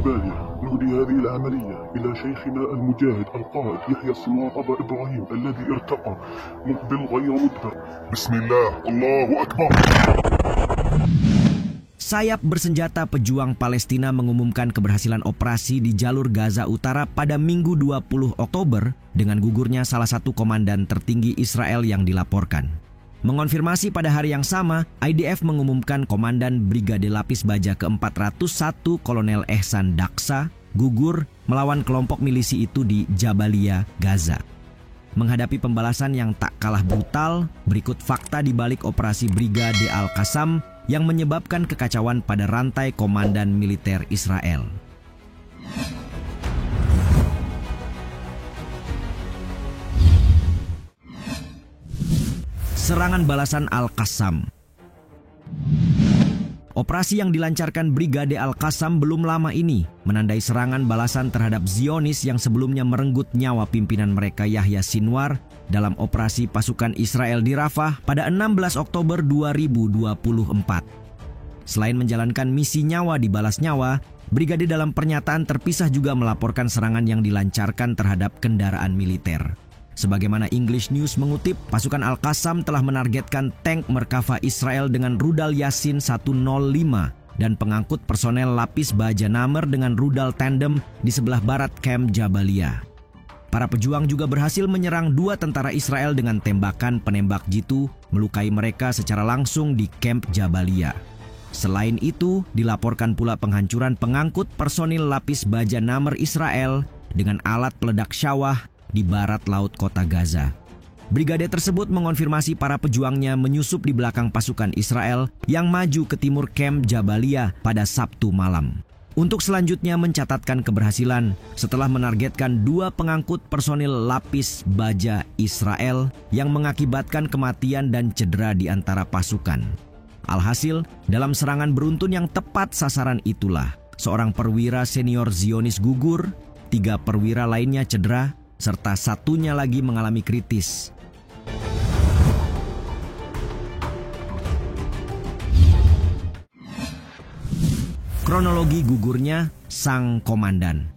جباليا نهدي هذه العملية إلى شيخنا المجاهد القائد يحيى السنوار أبا إبراهيم الذي ارتقى مقبل غير مدبر. بسم الله، الله أكبر. Sayap bersenjata pejuang Palestina mengumumkan keberhasilan operasi di jalur Gaza Utara pada Minggu 20 Oktober dengan gugurnya salah satu komandan tertinggi Israel yang dilaporkan. Mengonfirmasi pada hari yang sama, IDF mengumumkan Komandan Brigade Lapis Baja ke-401 Kolonel Ehsan Daksa gugur melawan kelompok milisi itu di Jabalia, Gaza. Menghadapi pembalasan yang tak kalah brutal, berikut fakta di balik operasi Brigade Al-Qassam yang menyebabkan kekacauan pada rantai komandan militer Israel. Serangan balasan Al-Qassam. Operasi yang dilancarkan Brigade Al-Qassam belum lama ini menandai serangan balasan terhadap Zionis yang sebelumnya merenggut nyawa pimpinan mereka Yahya Sinwar dalam operasi pasukan Israel di Rafah pada 16 Oktober 2024. Selain menjalankan misi nyawa dibalas nyawa, Brigade dalam pernyataan terpisah juga melaporkan serangan yang dilancarkan terhadap kendaraan militer. Sebagaimana English News mengutip, pasukan Al-Qassam telah menargetkan tank Merkava Israel dengan rudal Yasin 105 dan pengangkut personel lapis baja Namer dengan rudal tandem di sebelah barat kamp Jabalia. Para pejuang juga berhasil menyerang 2 tentara Israel dengan tembakan penembak jitu, melukai mereka secara langsung di kamp Jabalia. Selain itu, dilaporkan pula penghancuran pengangkut personil lapis baja Namer Israel dengan alat peledak syawah di barat laut kota Gaza. Brigade tersebut mengonfirmasi para pejuangnya menyusup di belakang pasukan Israel yang maju ke timur kamp Jabalia pada Sabtu malam. Untuk selanjutnya mencatatkan keberhasilan setelah menargetkan 2 pengangkut personil lapis baja Israel yang mengakibatkan kematian dan cedera di antara pasukan. Alhasil, dalam serangan beruntun yang tepat sasaran itulah, seorang perwira senior Zionis gugur, 3 perwira lainnya cedera, serta satunya lagi mengalami kritis. Kronologi gugurnya sang komandan.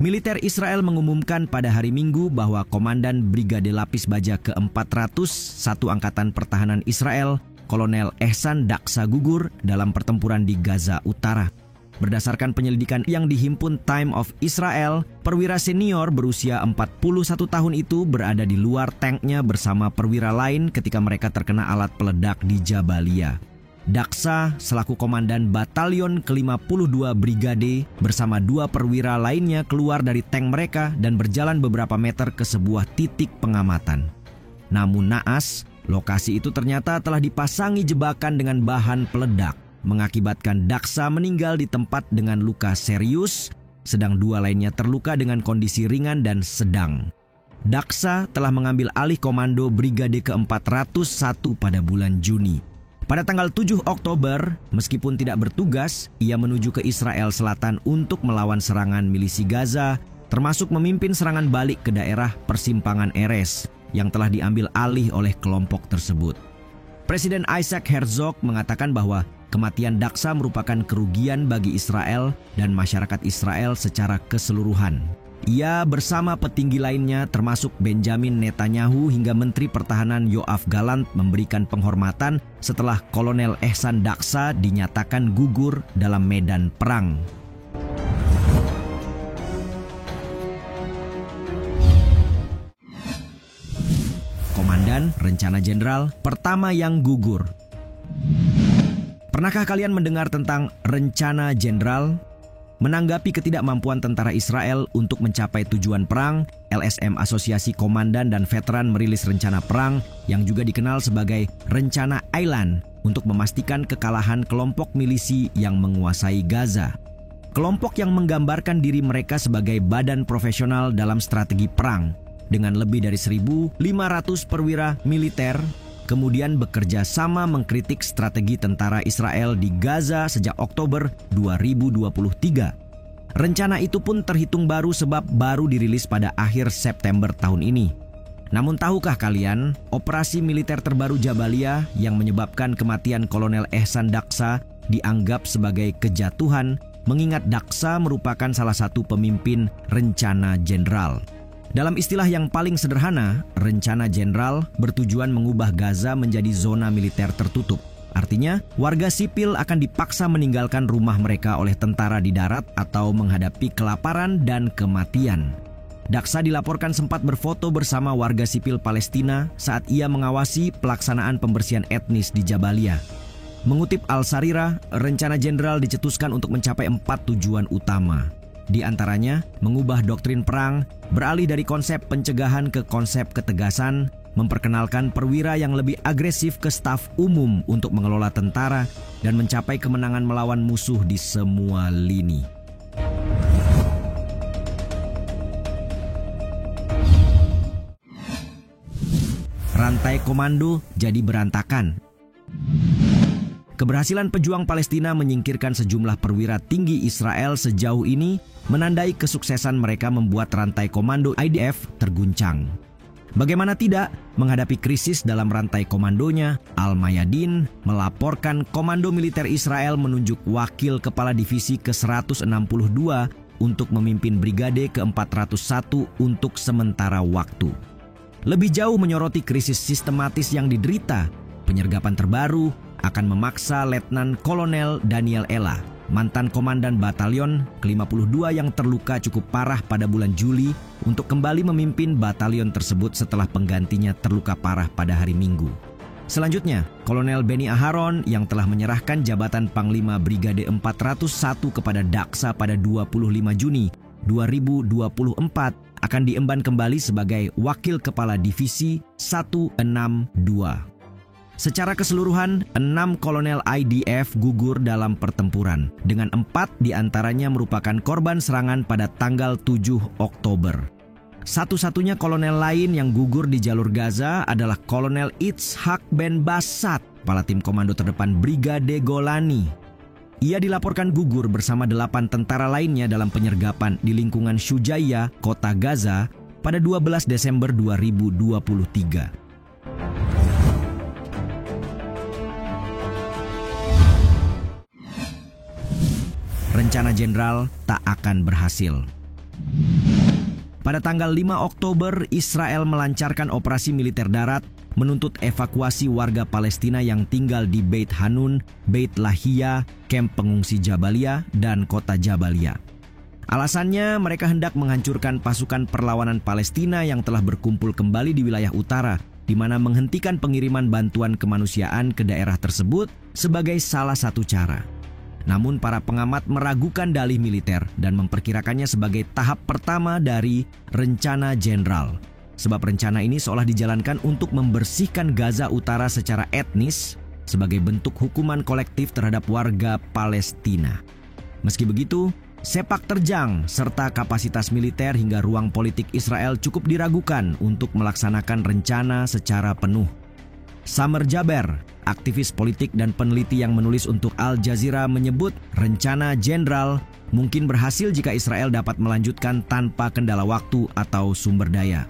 Militer Israel mengumumkan pada hari Minggu bahwa Komandan Brigade Lapis Baja ke-400 satu Angkatan Pertahanan Israel, Kolonel Ehsan Daksa gugur dalam pertempuran di Gaza Utara. Berdasarkan penyelidikan yang dihimpun Time of Israel, perwira senior berusia 41 tahun itu berada di luar tanknya bersama perwira lain ketika mereka terkena alat peledak di Jabalia. Daksa selaku komandan batalion ke-52 Brigade bersama 2 perwira lainnya keluar dari tank mereka dan berjalan beberapa meter ke sebuah titik pengamatan. Namun naas, lokasi itu ternyata telah dipasangi jebakan dengan bahan peledak, mengakibatkan Daksa meninggal di tempat dengan luka serius, sedang 2 lainnya terluka dengan kondisi ringan dan sedang. Daksa telah mengambil alih komando Brigade ke-401 pada bulan Juni. Pada tanggal 7 Oktober, meskipun tidak bertugas, ia menuju ke Israel Selatan untuk melawan serangan milisi Gaza, termasuk memimpin serangan balik ke daerah persimpangan Erez yang telah diambil alih oleh kelompok tersebut. Presiden Isaac Herzog mengatakan bahwa kematian Daksa merupakan kerugian bagi Israel dan masyarakat Israel secara keseluruhan. Ia bersama petinggi lainnya termasuk Benjamin Netanyahu hingga Menteri Pertahanan Yoav Gallant memberikan penghormatan setelah Kolonel Ehsan Daksa dinyatakan gugur dalam medan perang. Komandan Rencana Jenderal pertama yang gugur. Pernahkah kalian mendengar tentang Rencana Jenderal? Menanggapi ketidakmampuan tentara Israel untuk mencapai tujuan perang, LSM Asosiasi Komandan dan Veteran merilis rencana perang yang juga dikenal sebagai Rencana Island untuk memastikan kekalahan kelompok milisi yang menguasai Gaza. Kelompok yang menggambarkan diri mereka sebagai badan profesional dalam strategi perang dengan lebih dari 1.500 perwira militer, kemudian bekerja sama mengkritik strategi tentara Israel di Gaza sejak Oktober 2023. Rencana itu pun terhitung baru sebab baru dirilis pada akhir September tahun ini. Namun tahukah kalian, operasi militer terbaru Jabalia yang menyebabkan kematian Kolonel Ehsan Daksa dianggap sebagai kejatuhan mengingat Daksa merupakan salah satu pemimpin rencana jenderal. Dalam istilah yang paling sederhana, rencana jenderal bertujuan mengubah Gaza menjadi zona militer tertutup. Artinya, warga sipil akan dipaksa meninggalkan rumah mereka oleh tentara di darat atau menghadapi kelaparan dan kematian. Daksa dilaporkan sempat berfoto bersama warga sipil Palestina saat ia mengawasi pelaksanaan pembersihan etnis di Jabalia. Mengutip Al-Sarirah, rencana jenderal dicetuskan untuk mencapai 4 tujuan utama. Di antaranya, mengubah doktrin perang, beralih dari konsep pencegahan ke konsep ketegasan, memperkenalkan perwira yang lebih agresif ke staf umum untuk mengelola tentara, dan mencapai kemenangan melawan musuh di semua lini. Rantai komando jadi berantakan. Keberhasilan pejuang Palestina menyingkirkan sejumlah perwira tinggi Israel sejauh ini menandai kesuksesan mereka membuat rantai komando IDF terguncang. Bagaimana tidak, menghadapi krisis dalam rantai komandonya, Al-Mayadin melaporkan Komando Militer Israel menunjuk wakil kepala divisi ke-162 untuk memimpin brigade ke-401 untuk sementara waktu. Lebih jauh menyoroti krisis sistematis yang diderita, penyergapan terbaru akan memaksa Letnan Kolonel Daniel Ella, mantan komandan batalion ke-52 yang terluka cukup parah pada bulan Juli, untuk kembali memimpin batalion tersebut setelah penggantinya terluka parah pada hari Minggu. Selanjutnya, Kolonel Benny Aharon yang telah menyerahkan jabatan Panglima Brigade 401 kepada Daksa pada 25 Juni 2024 akan diemban kembali sebagai Wakil Kepala Divisi 162. Secara keseluruhan, 6 kolonel IDF gugur dalam pertempuran, dengan 4 diantaranya merupakan korban serangan pada tanggal 7 Oktober. Satu-satunya kolonel lain yang gugur di jalur Gaza adalah Kolonel Itzhak Ben Basat, kepala tim komando terdepan Brigade Golani. Ia dilaporkan gugur bersama 8 tentara lainnya dalam penyergapan di lingkungan Shujaiya, kota Gaza, pada 12 Desember 2023. Rencana jenderal tak akan berhasil. Pada tanggal 5 Oktober, Israel melancarkan operasi militer darat menuntut evakuasi warga Palestina yang tinggal di Beit Hanun, Beit Lahia, kamp pengungsi Jabalia, dan kota Jabalia. Alasannya, mereka hendak menghancurkan pasukan perlawanan Palestina yang telah berkumpul kembali di wilayah utara, di mana menghentikan pengiriman bantuan kemanusiaan ke daerah tersebut sebagai salah satu cara. Namun para pengamat meragukan dalih militer dan memperkirakannya sebagai tahap pertama dari rencana jenderal. Sebab rencana ini seolah dijalankan untuk membersihkan Gaza Utara secara etnis sebagai bentuk hukuman kolektif terhadap warga Palestina. Meski begitu, sepak terjang serta kapasitas militer hingga ruang politik Israel cukup diragukan untuk melaksanakan rencana secara penuh. Samer Jaber, aktivis politik dan peneliti yang menulis untuk Al Jazeera, menyebut rencana jenderal mungkin berhasil jika Israel dapat melanjutkan tanpa kendala waktu atau sumber daya.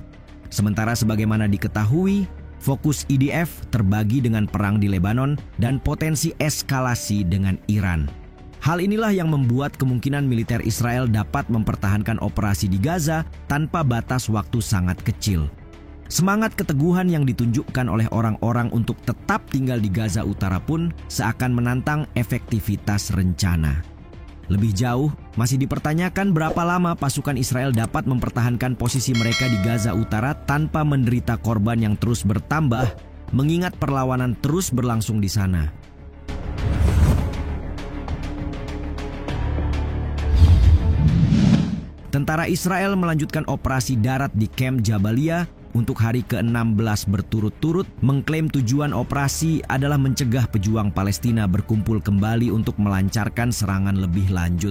Sementara sebagaimana diketahui, fokus IDF terbagi dengan perang di Lebanon dan potensi eskalasi dengan Iran. Hal inilah yang membuat kemungkinan militer Israel dapat mempertahankan operasi di Gaza tanpa batas waktu sangat kecil. Semangat keteguhan yang ditunjukkan oleh orang-orang untuk tetap tinggal di Gaza Utara pun seakan menantang efektivitas rencana. Lebih jauh, masih dipertanyakan berapa lama pasukan Israel dapat mempertahankan posisi mereka di Gaza Utara tanpa menderita korban yang terus bertambah, mengingat perlawanan terus berlangsung di sana. Tentara Israel melanjutkan operasi darat di kamp Jabalia untuk hari ke-16 berturut-turut, mengklaim tujuan operasi adalah mencegah pejuang Palestina berkumpul kembali untuk melancarkan serangan lebih lanjut.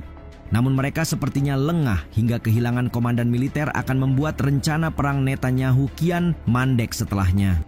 Namun mereka sepertinya lengah hingga kehilangan komandan militer akan membuat rencana perang Netanyahu kian mandek setelahnya.